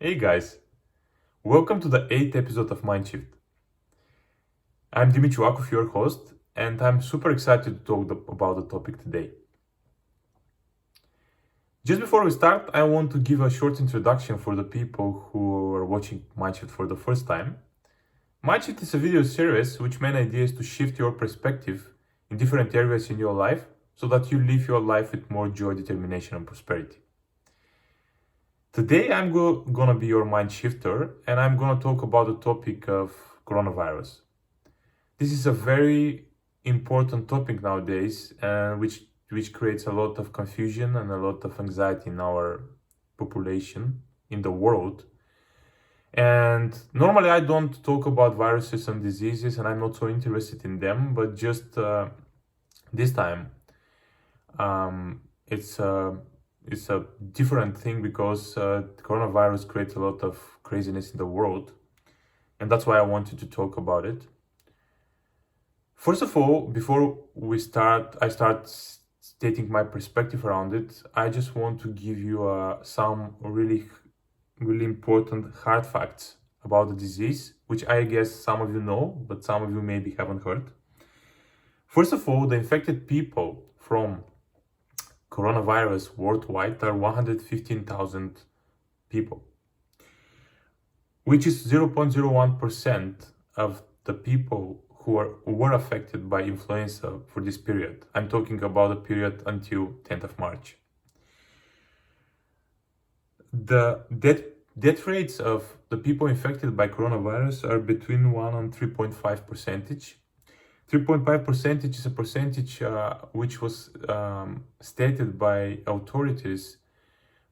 Hey guys, welcome to the 8th episode of Mindshift. I'm Dimitriakov, your host, and I'm super excited to talk about the topic today. Just before we start, I want to give a short introduction for the people who are watching Mindshift for the first time. Mindshift is a video series which main idea is to shift your perspective in different areas in your life so that you live your life with more joy, determination, and prosperity. Today I'm gonna be your mind shifter and I'm gonna talk about the topic of coronavirus. This is a very important topic nowadays, which creates a lot of confusion and a lot of anxiety in our population, in the world. And normally I don't talk about viruses and diseases, and I'm not so interested in them. But just this time, it's a different thing because coronavirus creates a lot of craziness in the world, and that's why I wanted to talk about it. First of all, before I start stating my perspective around it, I just want to give you some really important hard facts about the disease, which I guess some of you know, but some of you maybe haven't heard. First of all, the infected people from coronavirus worldwide are 115,000 people, which is 0.01% of the people who were affected by influenza for this period. I'm talking about the period until 10th of March. The death rates of the people infected by coronavirus are between 1 and 3.5 percentage. 3.5 percentage is a percentage which was stated by authorities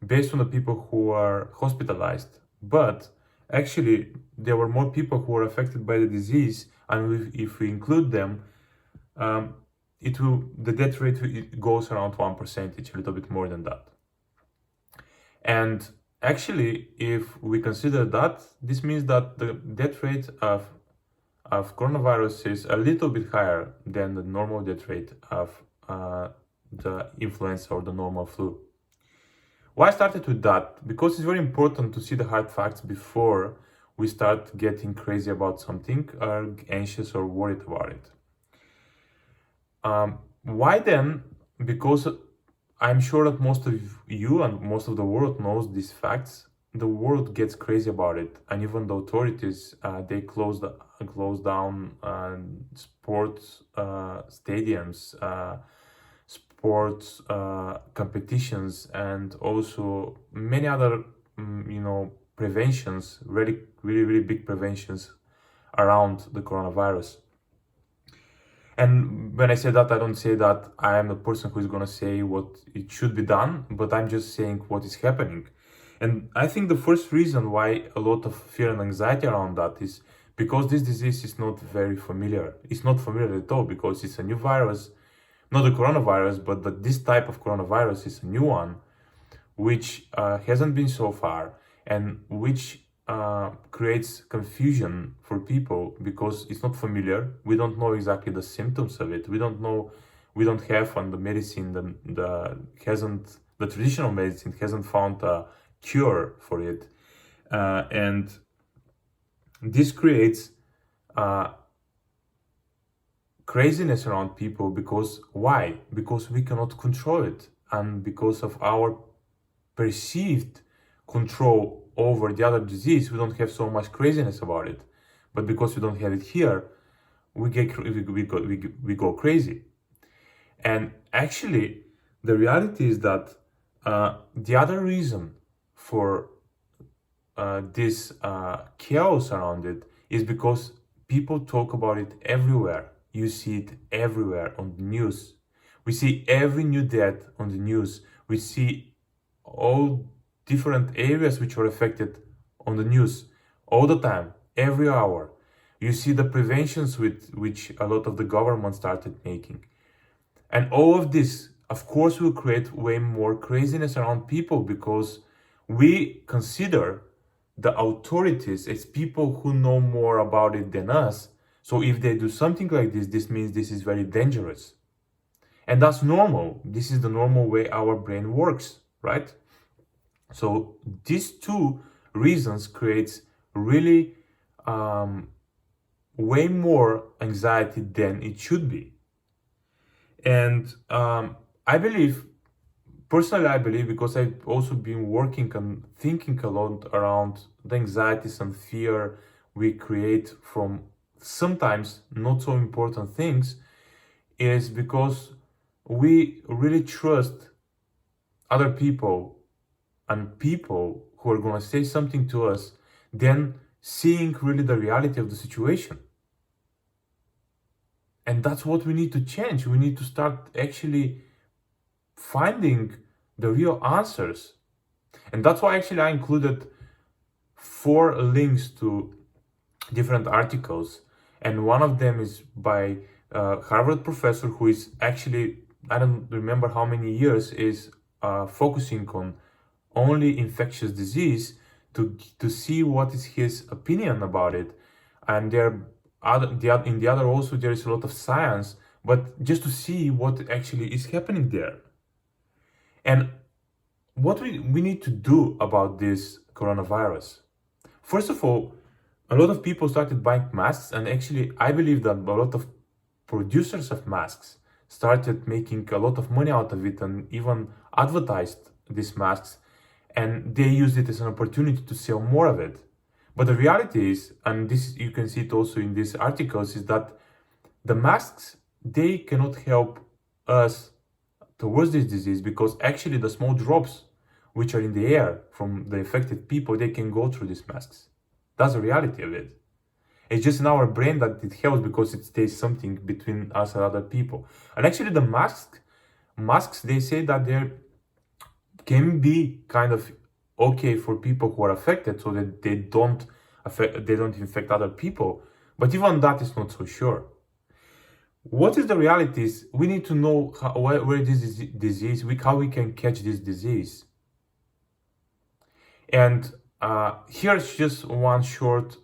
based on the people who are hospitalized. But actually, there were more people who were affected by the disease, and if we include them, the death rate goes around 1%, a little bit more than that. And actually, if we consider that, this means that the death rate of coronavirus is a little bit higher than the normal death rate of the influenza or the normal flu. Why I started with that? Because it's very important to see the hard facts before we start getting crazy about something or anxious or worried about it. Why then? Because I'm sure that most of you and most of the world knows these facts. The world gets crazy about it, and even the authorities they close down sports stadiums, sports competitions, and also many other preventions, really big preventions around the coronavirus. And when I say that, I don't say that I am the person who is going to say what it should be done, but I'm just saying what is happening. And I think the first reason why a lot of fear and anxiety around that is because this disease is not very familiar. It's not familiar at all because it's a new virus, not the coronavirus, but this type of coronavirus is a new one, which hasn't been so far, and which creates confusion for people because it's not familiar. We don't know exactly the symptoms of it. We don't have on the medicine the traditional medicine hasn't found a cure for it, and this creates craziness around people. Because why? Because we cannot control it, and because of our perceived control over the other disease, we don't have so much craziness about it. But because we don't have it here, we go crazy. And actually, the reality is that the other reason for this chaos around it is because people talk about it everywhere. You see it everywhere on the news. We see every new death on the news. We see all different areas which are affected on the news all the time, every hour. You see the preventions with which a lot of the government started making. And all of this, of course, will create way more craziness around people because we consider the authorities as people who know more about it than us. So if they do something like this means this is very dangerous. And that's normal. This is the normal way our brain works, right? So these two reasons creates really way more anxiety than it should be. And I believe, personally, I believe, because I've also been working and thinking a lot around the anxieties and fear we create from sometimes not so important things, is because we really trust other people and people who are going to say something to us, then seeing really the reality of the situation. And that's what we need to change. We need to start actually finding the real answers. And that's why actually I included 4 links to different articles. And one of them is by a Harvard professor who is actually, I don't remember how many years, is focusing on only infectious disease to see what is his opinion about it. And in the other also there is a lot of science, but just to see what actually is happening there. And what we need to do about this coronavirus. First of all, a lot of people started buying masks, and actually I believe that a lot of producers of masks started making a lot of money out of it and even advertised these masks, and they used it as an opportunity to sell more of it. But the reality is, and this you can see it also in these articles, is that the masks, they cannot help us towards this disease, because actually the small drops which are in the air from the infected people, they can go through these masks. That's the reality of it. It's just in our brain that it helps because it stays something between us and other people. And actually the masks, they say that they can be kind of okay for people who are affected, so that they don't infect other people. But even that is not so sure. What is the reality is we need to know where this disease, how we can catch this disease. And here's just one short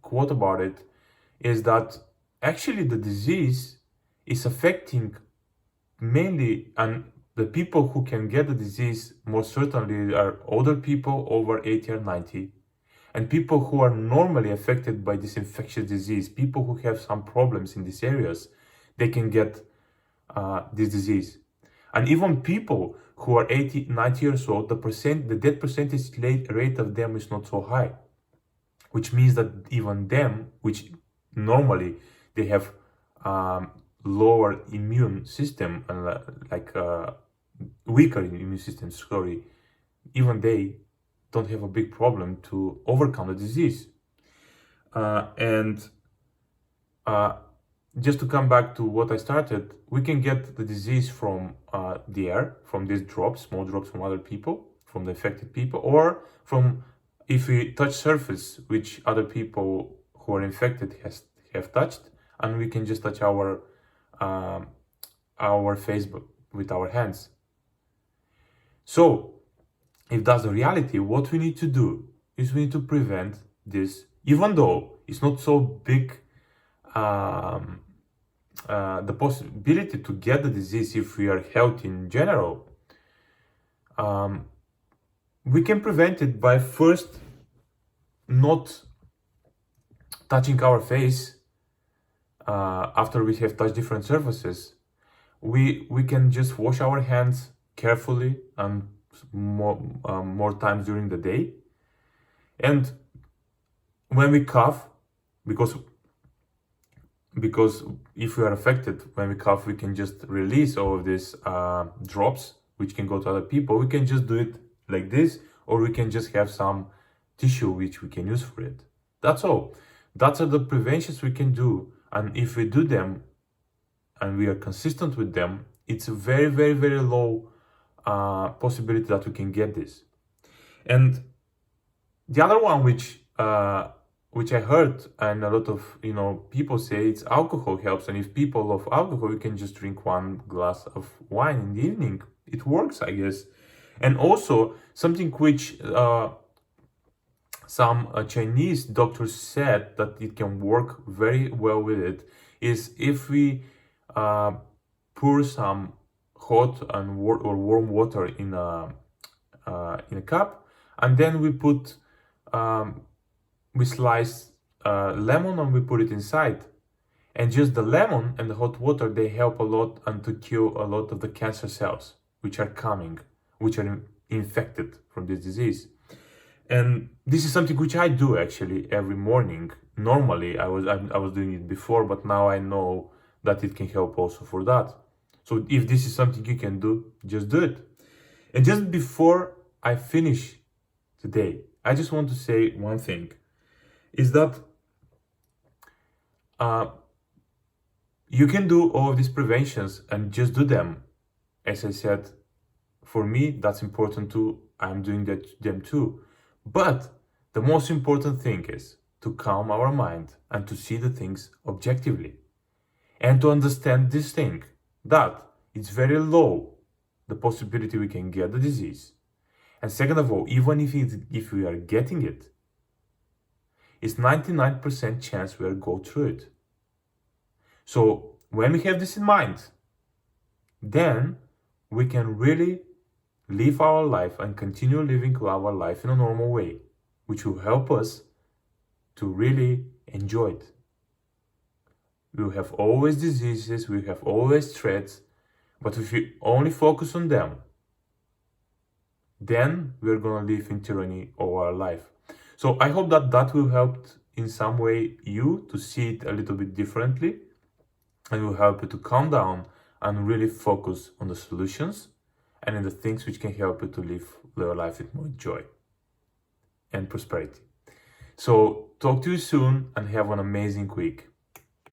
quote about it, is that actually the disease is affecting mainly, and the people who can get the disease most certainly are older people over 80 or 90, and people who are normally affected by this infectious disease, people who have some problems in these areas, they can get this disease. And even people who are 80, 90 years old, the death percentage rate of them is not so high, which means that even them, which normally they have lower immune system and weaker immune system, sorry, even they don't have a big problem to overcome the disease. And just to come back to what I started, we can get the disease from the air, from these drops, small drops from other people, from the infected people, or from if we touch surface which other people who are infected have touched, and we can just touch our face with our hands. So if that's the reality, what we need to do is we need to prevent this, even though it's not so big the possibility to get the disease if we are healthy in general. We can prevent it by first not touching our face after we have touched different surfaces. We can just wash our hands carefully and more times during the day. And when we cough, because if we are affected, when we cough, we can just release all of these drops which can go to other people. We can just do it like this, or we can just have some tissue which we can use for it. That's all. That's are the preventions we can do. And if we do them and we are consistent with them, it's a very, very, very low possibility that we can get this. And the other one which I heard and a lot of people say, it's alcohol helps. And if people love alcohol, you can just drink 1 glass of wine in the evening. It works, I guess. And also something which some Chinese doctors said that it can work very well with it is if we pour some hot and or warm water in a cup, And then we slice lemon and we put it inside. And just the lemon and the hot water, they help a lot and to kill a lot of the cancer cells which are coming, which are infected from this disease. And this is something which I do actually every morning. Normally, I was doing it before, but now I know that it can help also for that. So if this is something you can do, just do it. And just before I finish today, I just want to say one thing: is that uh, you can do all of these preventions and just do them. As I said, for me, that's important too. I'm doing them too. But the most important thing is to calm our mind and to see the things objectively and to understand this thing that it's very low the possibility we can get the disease. And second of all, even if we are getting it, it's 99% chance we'll go through it. So when we have this in mind, then we can really live our life and continue living our life in a normal way, which will help us to really enjoy it. We'll have always diseases, we have always threats, but if we only focus on them, then we're gonna live in tyranny all our life. So I hope that will help in some way you to see it a little bit differently, and will help you to calm down and really focus on the solutions and in the things which can help you to live your life with more joy and prosperity. So talk to you soon and have an amazing week.